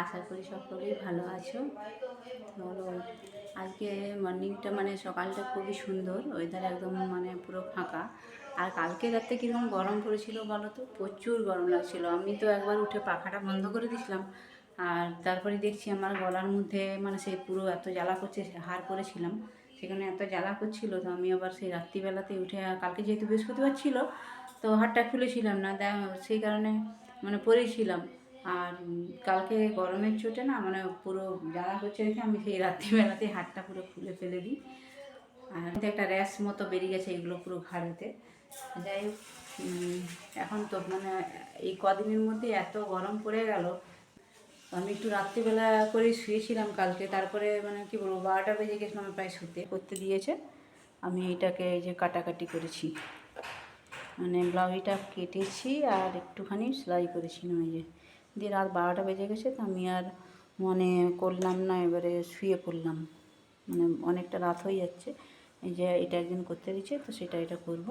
আশা করি সকলেই ভালো আছো। তো আজকে মর্নিংটা মানে সকালটা খুবই সুন্দর, ওয়েদার একদম মানে পুরো ফাঁকা। আর কালকে রাতে কীরকম গরম পড়েছিল বলো তো, প্রচুর গরম লাগছিল। আমি তো একবার উঠে পাখাটা বন্ধ করে দিয়েছিলাম, আর তারপরে দেখছি আমার গলার মধ্যে মানে সেই পুরো এত জ্বালা করছে, হাড় করেছিলাম সেখানে এত জ্বালা করছিল। তো আমি আবার সেই রাত্রিবেলাতে উঠে, কালকে যেহেতু বৃহস্পতিবার ছিল তো হাড়টা খুলেছিলাম না, সেই কারণে মানে পরেছিলাম। আর কালকে গরমের চোটে না মানে পুরো জ্বালা করছে দেখে আমি সেই রাত্রিবেলাতে হাতটা পুরো খুলে ফেলে দিই। আর একটা র্যাশ মতো বেরিয়ে গেছে এগুলো পুরো ঘাড়েতে। যাই হোক, এখন তো মানে এই কদিনের মধ্যে এত গরম পড়ে গেল। আমি একটু রাত্রিবেলা করে শুয়েছিলাম কালকে, তারপরে মানে কি বলবো 12টা বেজে গেছিলাম প্রায় শুতে। করতে দিয়েছে, আমি এটাকে এই যে কাটাকাটি করেছি, মানে ব্লাউজটা কেটেছি আর একটুখানি সেলাই করেছিলাম এই যে দিয়ে। রাত 12টা বেজে গেছে, তো আমি আর মনে করলাম না, এবারে শুয়ে পড়লাম। মানে অনেকটা রাত হয়ে যাচ্ছে। এই যে এটা একদিন করতে দিচ্ছে, তো এটা করব।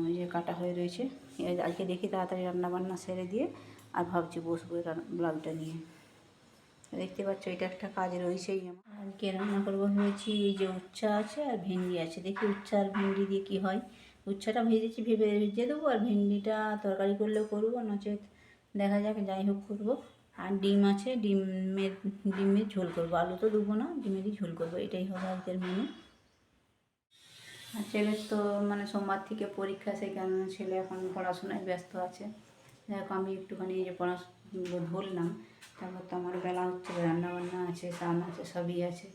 এই যে কাটা হয়ে রয়েছে। আজকে দেখি তাড়াতাড়ি রান্নাবান্না সেরে দিয়ে আর ভাবছি বসবো ব্লাউজটা নিয়ে। দেখতে পাচ্ছ এটা একটা কাজ রয়েছেই আমার। আজকে রান্না করবো ভেবেছি, এই যে উচ্ছা আছে আর ভেন্ডি আছে। দেখি উচ্ছা আর ভেন্ডি দিয়ে কী হয়। উচ্ছাটা ভেজে দেবো, আর ভেন্ডিটা তরকারি করলেও করবো, নচেত দেখা যাক, যাই হোক করবো। আর ডিম আছে, ডিমের ঝোল করবো। আলু তো দেবো না, ডিমেরই ঝোল করবো। এটাই হবে আজকের মেনু। আর ছেলের তো মানে সোমবার থেকে পরীক্ষা, সেই কারণে ছেলে এখন পড়াশোনায় ব্যস্ত আছে। দেখো আমি একটুখানি এই যে পড়াশুনো ধরলাম, তারপর তো আমার বেলা হচ্ছে, রান্নাবান্না আছে, স্নান আছে, সবই আছে।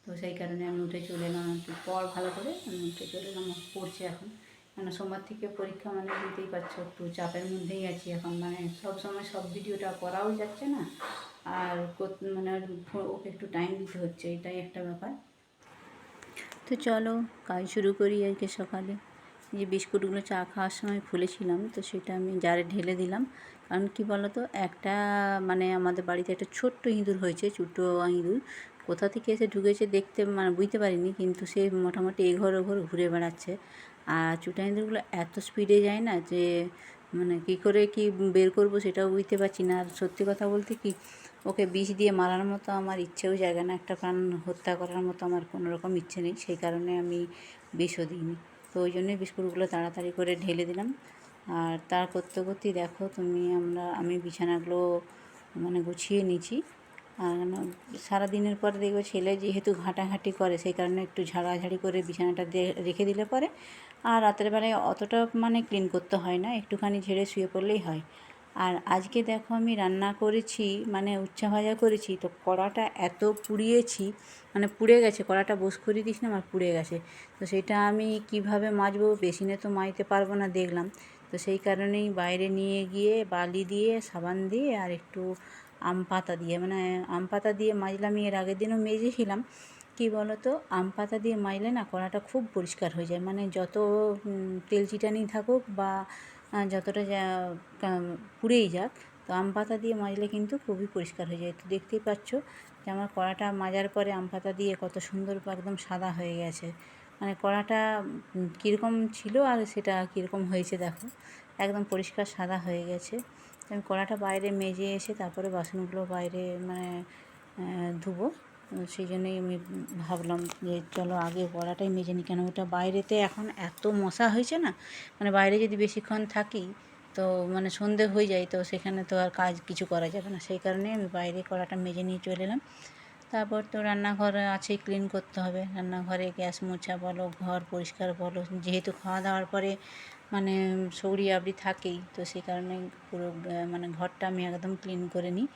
তো সেই কারণে আমি উঠে চলে এলাম, একটু পড় ভালো করে, আমি উঠে চলে এলাম, পড়ছে এখন। মানে সোমবার থেকে পরীক্ষা, মানে বুঝতেই পারছো একটু চাপের মধ্যেই আছি এখন। মানে সব সময় সব ভিডিওটা করাও যাচ্ছে না, আর মানে ওকে একটু টাইম দিতে হচ্ছে, এটাই একটা ব্যাপার। তো চলো কাজ শুরু করি। আজকে সকালে যে বিস্কুটগুলো চা খাওয়ার সময় খুলেছিলাম, তো সেটা আমি জারে ঢেলে দিলাম। কারণ কী বলো তো, একটা মানে আমাদের বাড়িতে একটা ছোট্ট ইঁদুর হয়েছে, ছোটো ইঁদুর। কোথা থেকে এসে ঢুকেছে দেখতে মানে বুঝতে পারিনি, কিন্তু সে মোটামুটি এঘর ওঘর ঘুরে বেড়াচ্ছে। আর চুটা ইঁদুরগুলো এত স্পিডে যায় না যে মানে কী করে কি বের করবো সেটাও বুঝতে পারছি না। আর সত্যি কথা বলতে কি, ওকে বিষ দিয়ে মারার মতো আমার ইচ্ছেও জায়গা না, একটা প্রাণ হত্যা করার মতো আমার কোনো রকম ইচ্ছে নেই, সেই কারণে আমি বিষও দিইনি। তো ওই জন্যই বিস্কুটগুলো তাড়াতাড়ি করে ঢেলে দিলাম। আর তার করতে করতেই দেখো তুমি, আমি বিছানাগুলো মানে গুছিয়ে নিচ্ছি। আর সারাদিনের পরে দেখবে ছেলে যেহেতু ঘাঁটাঘাঁটি করে, সেই কারণে একটু ঝাড়াঝাড়ি করে বিছানাটা রেখে দিলে পরে আর রাতের বেলায় অতটা মানে ক্লিন করতে হয় না, একটুখানি ঝেড়ে শুয়ে পড়লেই হয়। আর আজকে দেখো আমি রান্না করেছি, মানে উচ্ছা ভাজা করেছি, তো কড়াটা এত পুড়িয়েছি, মানে পুড়ে গেছে। কড়াটা বোস করে দিয়েছিলাম আর পুড়ে গেছে। তো সেটা আমি কিভাবে মাজবো, বেসিনে তো মাজতে পারবো না দেখলাম। তো সেই কারণেই বাইরে নিয়ে গিয়ে বালি দিয়ে, সাবান দিয়ে আর একটু আম পাতা দিয়ে, মানে আম পাতা দিয়ে মাজলাম। এর আগের দিনও মেজেছিলাম। কী বলো তো, আম পাতা দিয়ে মাজলে না কড়াটা খুব পরিষ্কার হয়ে যায়। মানে যত তেল চিটানি থাকুক বা যতটা পুড়েই যাক, তো আম পাতা দিয়ে মাজলে কিন্তু খুবই পরিষ্কার হয়ে যায়। তো দেখতেই পাচ্ছ যে আমার কড়াটা মাজার পরে আম পাতা দিয়ে কত সুন্দর একদম সাদা হয়ে গেছে। মানে কড়াটা কীরকম ছিল আর সেটা কীরকম হয়েছে দেখো, একদম পরিষ্কার সাদা হয়ে গেছে। আমি কড়াটা বাইরে মেজে এসে তারপরে বাসনগুলো বাইরে মানে ধুবো। সেই জন্যই আমি ভাবলাম যে চলো আগে কড়াটাই মেজে নিই। কেন ওটা বাইরেতে এখন এত মশা হয়েছে না, মানে বাইরে যদি বেশিক্ষণ থাকি তো মানে সন্ধে হয়ে যায়, তো সেখানে তো আর কাজ কিছু করা যাবে না। সেই কারণে আমি বাইরে কড়াটা মেজে নিয়ে চলে এলাম। তারপর তো রান্নাঘর আছেই, ক্লিন করতে হবে। রান্নাঘরে গ্যাস মোছা বলো, ঘর পরিষ্কার বলো, যেহেতু খাওয়া দাওয়ার পরে মানে সৌরি আবরি থাকেই, তো সেই কারণে পুরো মানে ঘরটা আমি একদম ক্লিন করে নিই।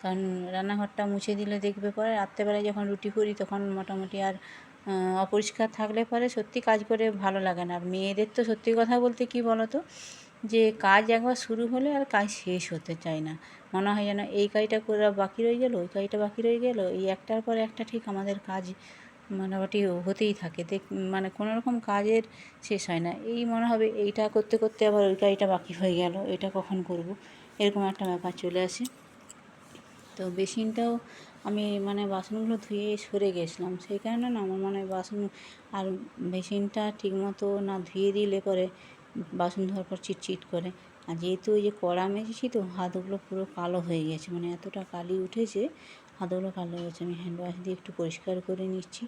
কারণ রান্নাঘরটা মুছে দিলে দেখবে পরে রাত্রেবেলায় যখন রুটি করি তখন মোটামুটি আর অপরিষ্কার থাকলে পরে সত্যি কাজ করে ভালো লাগে না। আর মেয়েদের তো সত্যি কথা বলতে কী বলো তো, যে কাজ একবার শুরু হলে আর কাজ শেষ হতে চায় না। মনে হয় যেন এই কাজটা করে বাকি রয়ে গেলো, ওই কাজটা বাকি রয়ে গেলো, এই একটার পর একটা ঠিক আমাদের কাজ মোটামুটি হতেই থাকে। মানে কোনো রকম কাজের শেষ হয় না। এই মনে হবে এইটা করতে করতে আবার ওই কাজটা বাকি হয়ে গেল, এটা কখন করব, এরকম একটা ব্যাপার চলে আসে। তো বেসিনটাও আমি মানে বাসনগুলো ধুয়ে সরে গেছিলাম, সেই কারণে না আমার মনে হয় বাসন আর বেসিনটা ঠিকমতো না ধুয়ে দিলে পরে বাসন ধোয়ার পর চিটচিট করে। আর যেহেতু ওই যে কড়া মেজেছি তো হাতগুলো পুরো কালো হয়ে গেছে, মানে এতটা কালি উঠেছে, হাতগুলো কালো হয়ে গেছে। আমি হ্যান্ড ওয়াশ দিয়ে একটু পরিষ্কার করে নিচ্ছি।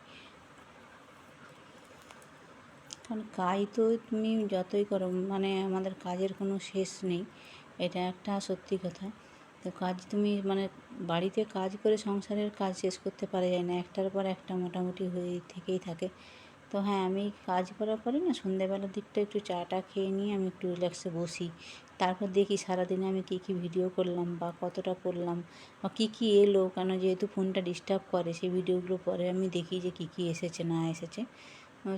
কারণ কাজ তো তুমি যতই করো, মানে আমাদের কাজের কোনো শেষ নেই, এটা একটা সত্যি কথা। তো কাজ তুমি মানে বাড়িতে কাজ করে সংসারের কাজ শেষ করতে পারা যায় না, একটার পর একটা মোটামুটি হয়ে থেকেই থাকে। তো হ্যাঁ, আমি কাজ করার পরে না সন্ধ্যেবেলার দিকটা একটু চাটা খেয়ে নিয়ে আমি একটু রিল্যাক্সে বসি। তারপর দেখি সারাদিনে আমি কী কী ভিডিও করলাম বা কতটা করলাম বা কী কী এলো, কেন যেহেতু ফোনটা ডিস্টার্ব করে, সেই ভিডিওগুলো পরে আমি দেখি যে কী কী এসেছে না এসেছে।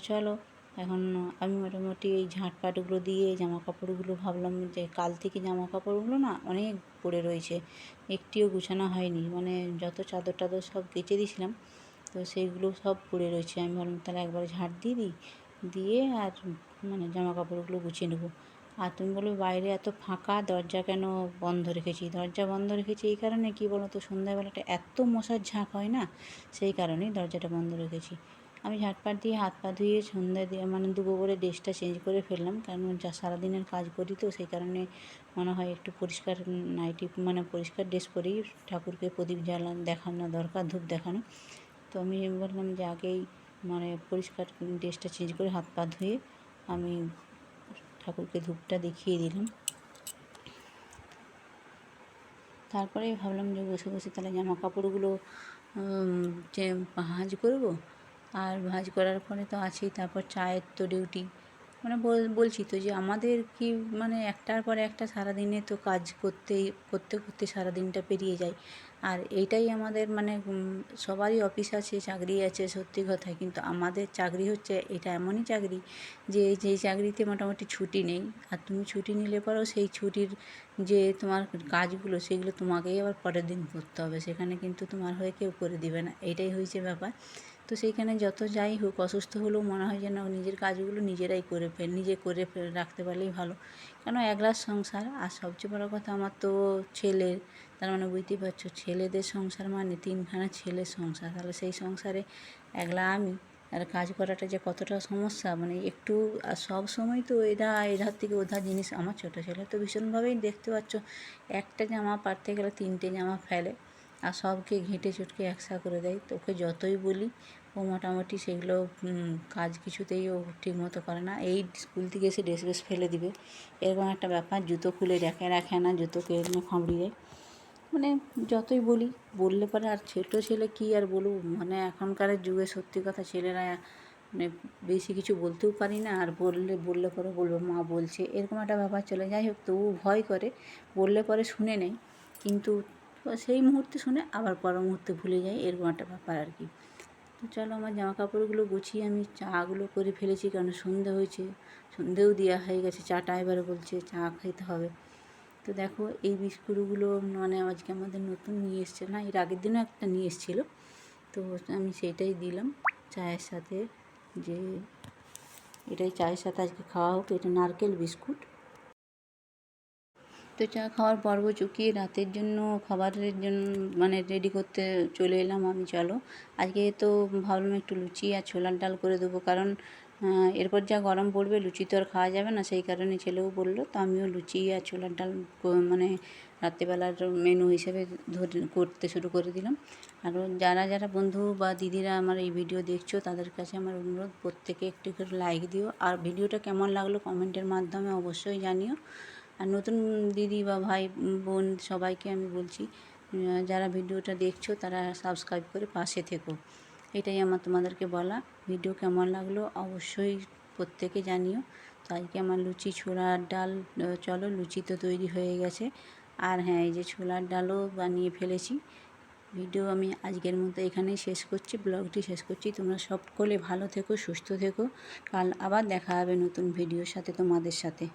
চলো এখন আমি মোটামুটি এই ঝাঁটপাটগুলো দিয়ে জামা কাপড়গুলো ভাবলাম যে কাল থেকে জামা কাপড়গুলো না অনেক পড়ে রয়েছে, একটিও গুছানো হয়নি, মানে যত চাদর টাদর সব কেচে দিয়েছিলাম, তো সেইগুলো সব পড়ে রয়েছে। আমি ভাবলাম তাহলে একবার ঝাঁট দিয়ে দিই, দিয়ে আর মানে জামা কাপড়গুলো গুছিয়ে নেবো। আর তুমি বলবে বাইরে এত ফাঁকা, দরজা কেন বন্ধ রেখেছি? দরজা বন্ধ রেখেছি এই কারণে, কী বলো তো, সন্ধ্যাবেলাটা এত মশার ঝাঁক হয় না, সেই কারণেই দরজাটা বন্ধ রেখেছি। আমি ঝাঁটপাট দিয়ে হাত পা ধুয়ে সন্ধ্যা দিয়ে মানে দুপুর করে ড্রেসটা চেঞ্জ করে ফেললাম, কারণ যা সারাদিনের কাজ করি তো সেই কারণে মনে হয় একটু পরিষ্কার নাইটি মানে পরিষ্কার ড্রেস পরেই ঠাকুরকে প্রদীপ দেখানো দরকার, ধূপ দেখানো। তো আমি বললাম যে আগেই মানে পরিষ্কার ড্রেসটা চেঞ্জ করে হাত পা ধুয়ে আমি ঠাকুরকে ধূপটা দেখিয়ে দিলাম। তারপরে ভাবলাম যে বসে বসে তাহলে জামা কাপড়গুলো যে ভাঁজ করব, আর ভাঁজ করার পরে তো আছেই, তারপর চায়ের তো ডিউটি, মানে বলছি তো যে আমাদের কি মানে একটার পর একটা সারাদিনে তো কাজ করতে করতে সারাদিনটা পেরিয়ে যায়। আর এইটাই আমাদের মানে সবারই অফিস আছে, চাকরি আছে, সত্যি কথাই, কিন্তু আমাদের চাকরি হচ্ছে এটা এমনই চাকরি যে যেই চাকরিতে মোটামুটি ছুটি নেই, আর তুমি ছুটি নিলে পরেও সেই ছুটির যে তোমার কাজগুলো সেগুলো তোমাকেই আবার পরের দিন করতে হবে, সেখানে কিন্তু তোমার হয়ে কেউ করে দিবে না, এইটাই হয়েছে ব্যাপার। তো সেইখানে যত যাই হোক, অসুস্থ হলেও মনে হয় যেন নিজের কাজগুলো নিজে করে রাখতে পারলেই ভালো। কেন একলার সংসার, আর সবচেয়ে বড়ো কথা আমার তো ছেলের, তার মানে বুঝতেই পারছো, ছেলেদের সংসার মানে তিনখানা ছেলের সংসার, তাহলে সেই সংসারে একলা আমি, আর কাজ করাটা যে কতটা সমস্যা, মানে একটু সব সময় তো এধার থেকে ওধার জিনিস, আমার ছোটো ছেলে তো ভীষণভাবেই দেখতে পাচ্ছ, একটা জামা পারতে গেলে 3টে জামা ফেলে, আর সবকে ঘেঁটে চুটকে একসা করে দেয়। তো ওকে যতই বলি ও মোটামুটি সেগুলো কাজ কিছুতেই ও ঠিকমতো করে না। এই স্কুল থেকে এসে ড্রেস ফেলে দিবে, এরকম একটা ব্যাপার, জুতো খুলে রাখে না, জুতোকে এরকম খামড়ি দেয়। মানে যতই বললে পরে, আর ছোটো ছেলে কী আর বলবো, মানে এখনকার যুগে সত্যি কথা ছেলেরা মানে বেশি কিছু বলতেও পারি না, আর বললে পরে বলবো মা বলছে, এরকম একটা ব্যাপার চলে। যাই হোক, তবু ভয় করে, বললে পরে শুনে নেয়, কিন্তু সেই মুহূর্তে শুনে আবার পর মুহূর্তে ভুলে যায়, এরকম একটা ব্যাপার আর কি। তো চলো আমার জামা কাপড়গুলো গুছিয়ে আমি চাগুলো করে ফেলেছি, কারণ সন্ধে হয়েছে, সন্ধেও দেওয়া হয়ে গেছে, চাটা এবারে বলছে চা খেতে হবে। তো দেখো এই বিস্কুটগুলো মানে আজকে আমাদের নতুন নিয়ে এসছে, না এর আগের দিনও একটা নিয়ে এসেছিলো, তো আমি সেটাই দিলাম চায়ের সাথে, যে এটাই চায়ের সাথে আজকে খাওয়া হোক, এটা নারকেল বিস্কুট। তো চা খাওয়ার পর্ব চুকিয়ে রাতের জন্য খাবারের জন্য মানে রেডি করতে চলে এলাম আমি। চলো আজকে তো ভাবলাম একটু লুচি আর ছোলার ডাল করে দেবো, কারণ এরপর যা গরম পড়বে লুচি তো আর খাওয়া যাবে না, সেই কারণে ছেলেও বললো, তো আমিও লুচি আর ছোলার ডাল মানে রাত্রিবেলার মেনু হিসেবে করতে শুরু করে দিলাম। আরও যারা যারা বন্ধু বা দিদিরা আমার এই ভিডিও দেখছো, তাদের কাছে আমার অনুরোধ, প্রত্যেকে একটু করে লাইক দিও, আর ভিডিওটা কেমন লাগলো কমেন্টের মাধ্যমে অবশ্যই জানিও। আর নতুন দিদি বা ভাই বোন সবাইকে আমি বলছি, যারা ভিডিওটা দেখছো তারা সাবস্ক্রাইব করে পাশে থেকো, এটাই আমার তোমাদেরকে বলা। ভিডিও কেমন লাগলো অবশ্যই প্রত্যেকে জানিও। তো আজকে আমার লুচি ছোলার ডাল, চলো লুচি তো তৈরি হয়ে গেছে, আর হ্যাঁ এই যে ছোলার ডালও বানিয়ে ফেলেছি। ভিডিও আমি আজকের মতো এখানেই শেষ করছি, ব্লগটি শেষ করছি। তোমরা সকলে ভালো থেকো, সুস্থ থেকো, কাল আবার দেখা হবে নতুন ভিডিওর সাথে তোমাদের সাথে।